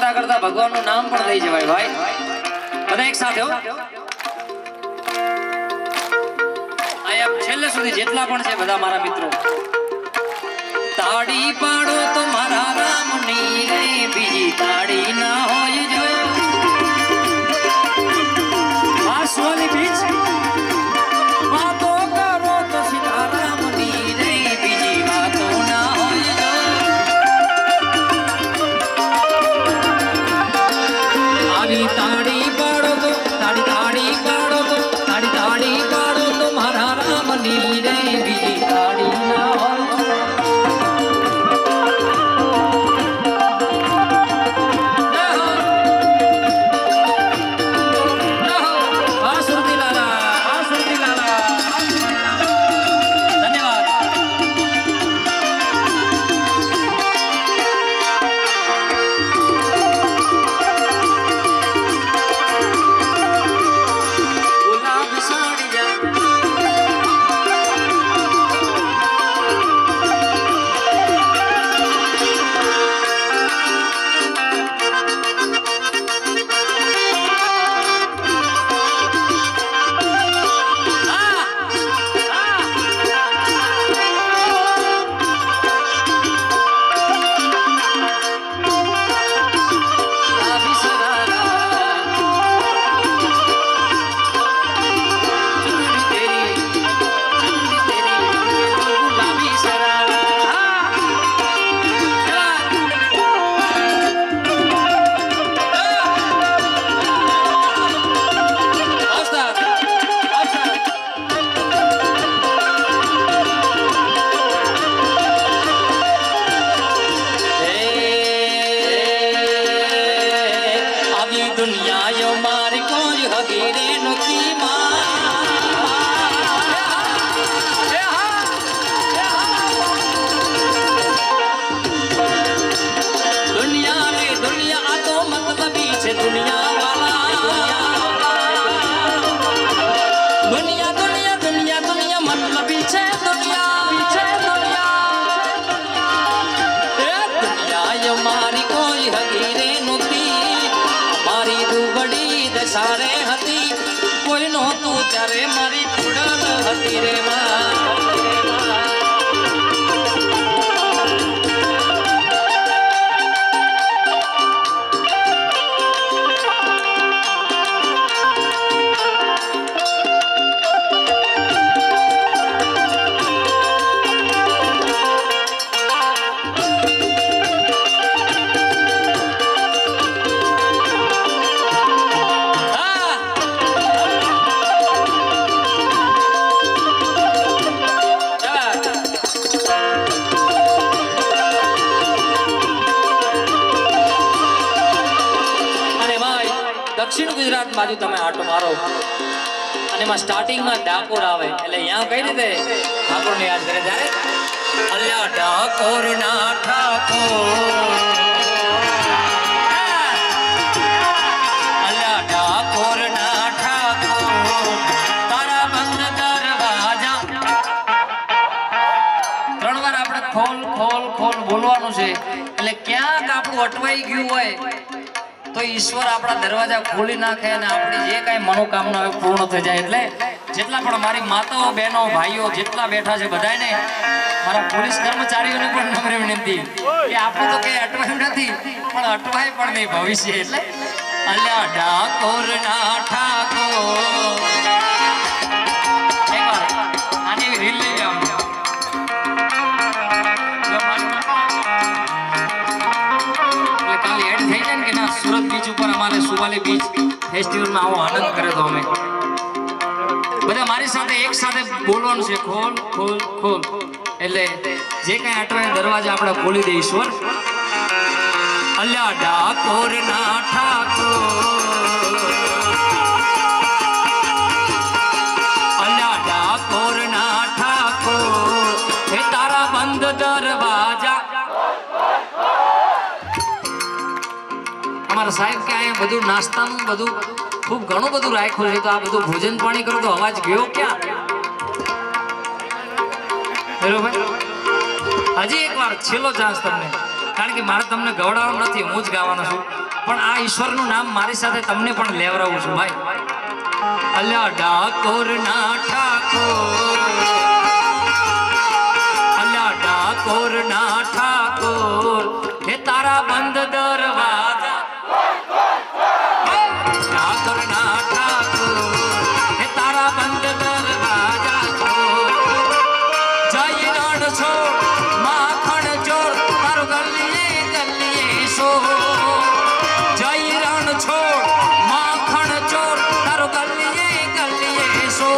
કરતા કરતા ભગવાનનું નામ પણ લઈ જવાય ભાઈ બધા એક સાથે હો આયા છેલ્લે સુધી જેટલા પણ છે બધા મારા મિત્રો તાળી પાડો તો મારા રામની રે બીજી તાળી ના હોય જો આ સોની બીચ વાતો કરો તો સીતારામની રે બીજી વાતો ના હોય જો આવી તાળી પાડો તો તાળી તાળી પાડો તો તાળી તાળી પાડો તો મારા રામની રે બીજી તાળી ના હોય સારે હતી કોઈ નહોતું ત્યારે મારી ખોડલ હતી રે દક્ષિણ ગુજરાત બાજુ તમે આટો મારો અને એમાં સ્ટાર્ટિંગમાં ડાકોર આવે એટલે અહીંયા કઈ રીતે ઠાકોરને યાદ કરે ત્યારે અલ્યા ડાકોર ના ઠાકોર અલ્યા ડાકોર ના ઠાકોર તારા બંધ દરવાજા ત્રણ વાર આપણે ખોલ ખોલ ખોલ બોલવાનું છે એટલે ક્યાંક આપણું અટવાઈ ગયું હોય તો ઈશ્વર આપણા દરવાજા ખોલી નાખે અને આપણી જે કાંઈ મનોકામના હોય પૂર્ણ થઈ જાય એટલે જેટલા પણ મારી માતાઓ બહેનો ભાઈઓ જેટલા બેઠા છે બધાને મારા પોલીસ કર્મચારીઓને પણ નમ્ર વિનંતી કે આપણે તો કંઈ અટવાયું નથી પણ અટવાય પણ નહીં ભવિષ્ય એટલે અલ્યા ડાકોર ના ઠાકોર એકવાર આની રીલ લઈ જાઓ સુરત બીચ ઉપર અમારે સુવાલી બીચ ફેસ્ટિવલમાં આવો આનંદ કરે તો અમે બધા મારી સાથે એક સાથે બોલવાનું છે ખોલ ખોલ ખોલ એટલે જે કઈ અટવાય દરવાજા આપણે ખોલી દે ઈશ્વર અલ્યા ડાકોર ના ઠાકોર અલ્યા ડાકોર ના ઠાકોર હે તારા બંધ દરવાજા અમારા સાહેબ કે અહીંયા બધું નાસ્તાનું બધું ખૂબ ઘણું બધું રાખ્યું છે તો આ બધું ભોજન પાણી કરો તો અવાજ ગયો ક્યાં બરોબર હજી એક વાર છેલ્લો ચાન્સ તમને કારણ કે મારે તમને ગવડાવવાનું નથી હું જ ગાવાનો છું પણ આ ઈશ્વરનું નામ મારી સાથે તમને પણ લેવરાવું છું ભાઈ. અલ્યા ડાકોર ના ઠાકોર, અલ્યા ડાકોર ના ઠાકોર, હે તારા બંધ દરવાજા, ડાકોર ના ઠાકોર, હે તારા બંધ દરવાજા જય રણ છોડ માખણ ચોર, તારું ગલીએ ગલીએ સો, જય રણ છોડ માખણ ચોર, તારું ગલીએ ગલીએ સો,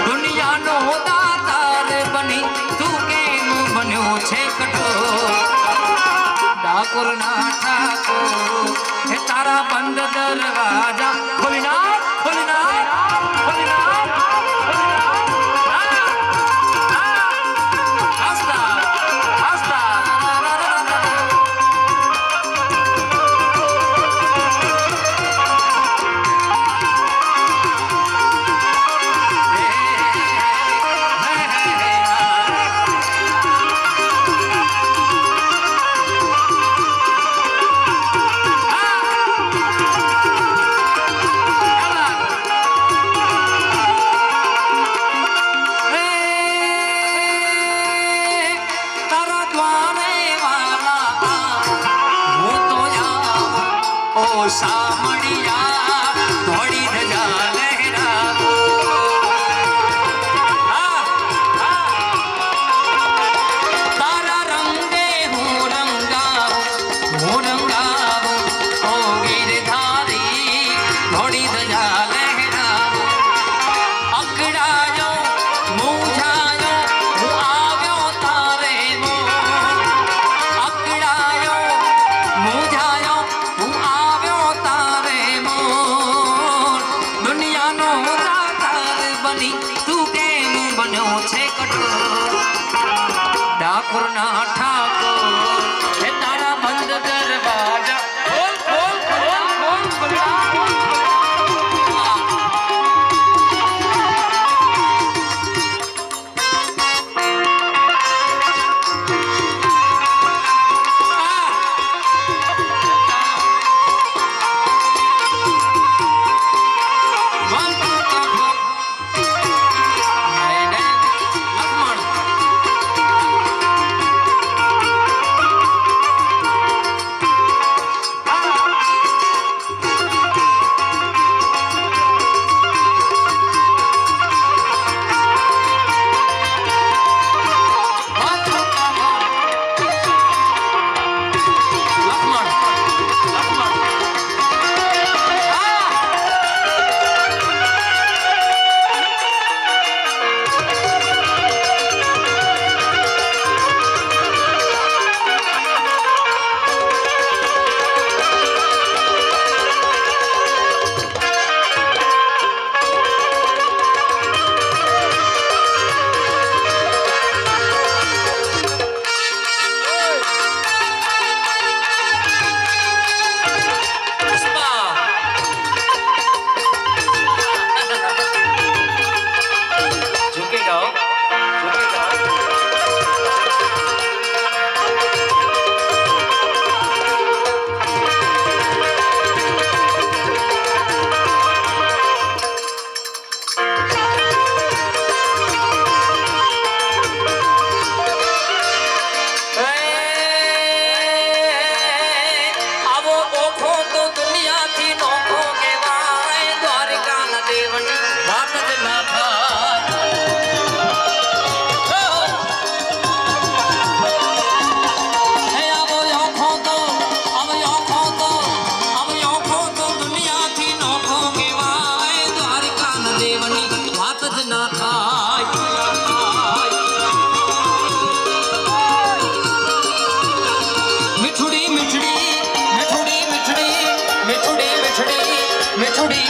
દુનિયાનો દાતાર બની તું કેમ બન્યો છે કઠોર, ડાકોર ના ઠાકોર, હે તારા બંધ દરવાજા ખોલી નાખ, ખોલી નાખ, ખોલી નાખ, હસતા હસતા સામડિયા ધોળી ધજા લહેરાવો, તારા રંગે હું રંગાવું, હું રંગાવું, ઓ ગીરધારી ધોળી ધજા લહેરાવો, અકળાયો મૂંઝાયો હું આવ્યો તારે મો, અકળાયો મૂંઝાયો હું આવ્યો તારે મોર, દુનિયાનો દાતાર બની તું કેમ બન્યો છે કઠોર, ડાકોર ના ઠાકોર, હે તારા બંધ દરવાજા ખોલ ખોલ ખોલ ખોલ ખોલ.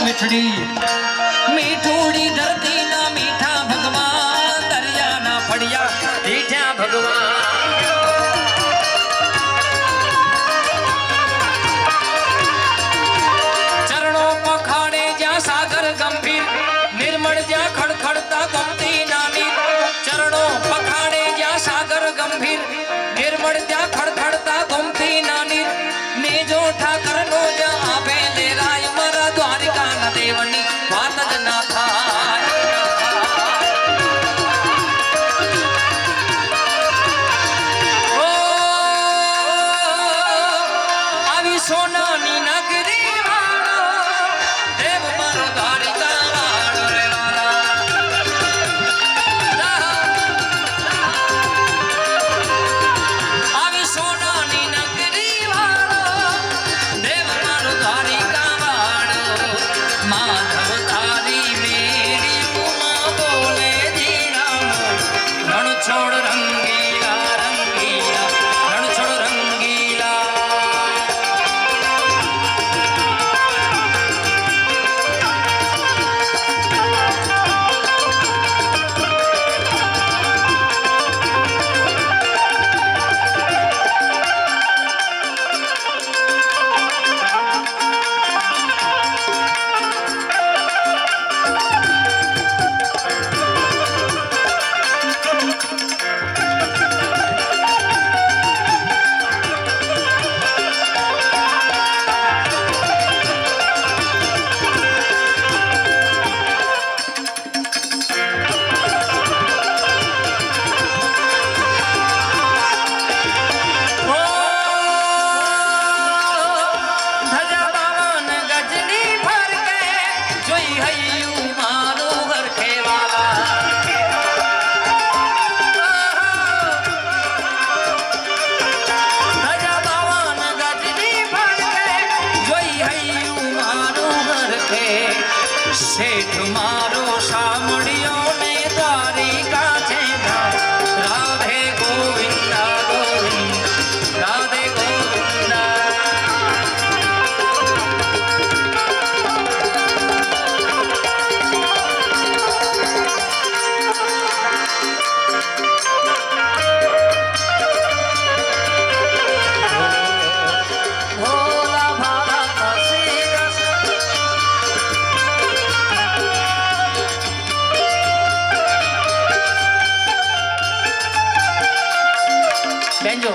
મીઠડી મીઠુડી ધરતી ના મીઠા ભગવાન, દરિયા ના ફળિયા મીઠા ભગવાન, ચરણો પખાડે જ્યાં સાગર ગંભીર, નિર્મળ જ્યાં ખડખડતા ગમતી નાની, ચરણો પખાડે જ્યાં સાગર ગંભીર, નિર્મળ જ્યાં ખડખડતા ગમતી નાની, ને જો ઠાકરનો જ આપે લે રાય મારા દ્વારિકાના દેવની વાત જ ના થાય સોનાની નગરી વાળો દેવ મારો દ્વારિકા વાળો રે આવી સોનાની નગરી વાળો દેવ મારો દ્વારિકા વાળો માધવ તારી મેરી ઉમા બોલે જીરામો રણ છોડ રંગીલા રંગીલા રણ છોડ રંગીલા શેઠ મારો સામળિયો ને દ્વારિકા છે રાધે ગોવિંદા ગોવિંદ રાધે ગોવિંદા ભોલા ભાલા બેંજો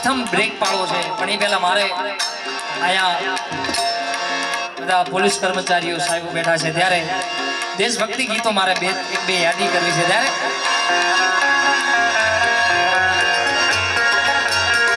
પ્રથમ બ્રેક પાડવો છે પણ એ પહેલા મારે અહીંયા બધા પોલીસ કર્મચારીઓ સાહેબો બેઠા છે ત્યારે દેશભક્તિ ગીતો મારે એક બે યાદી કરવી છે ત્યારે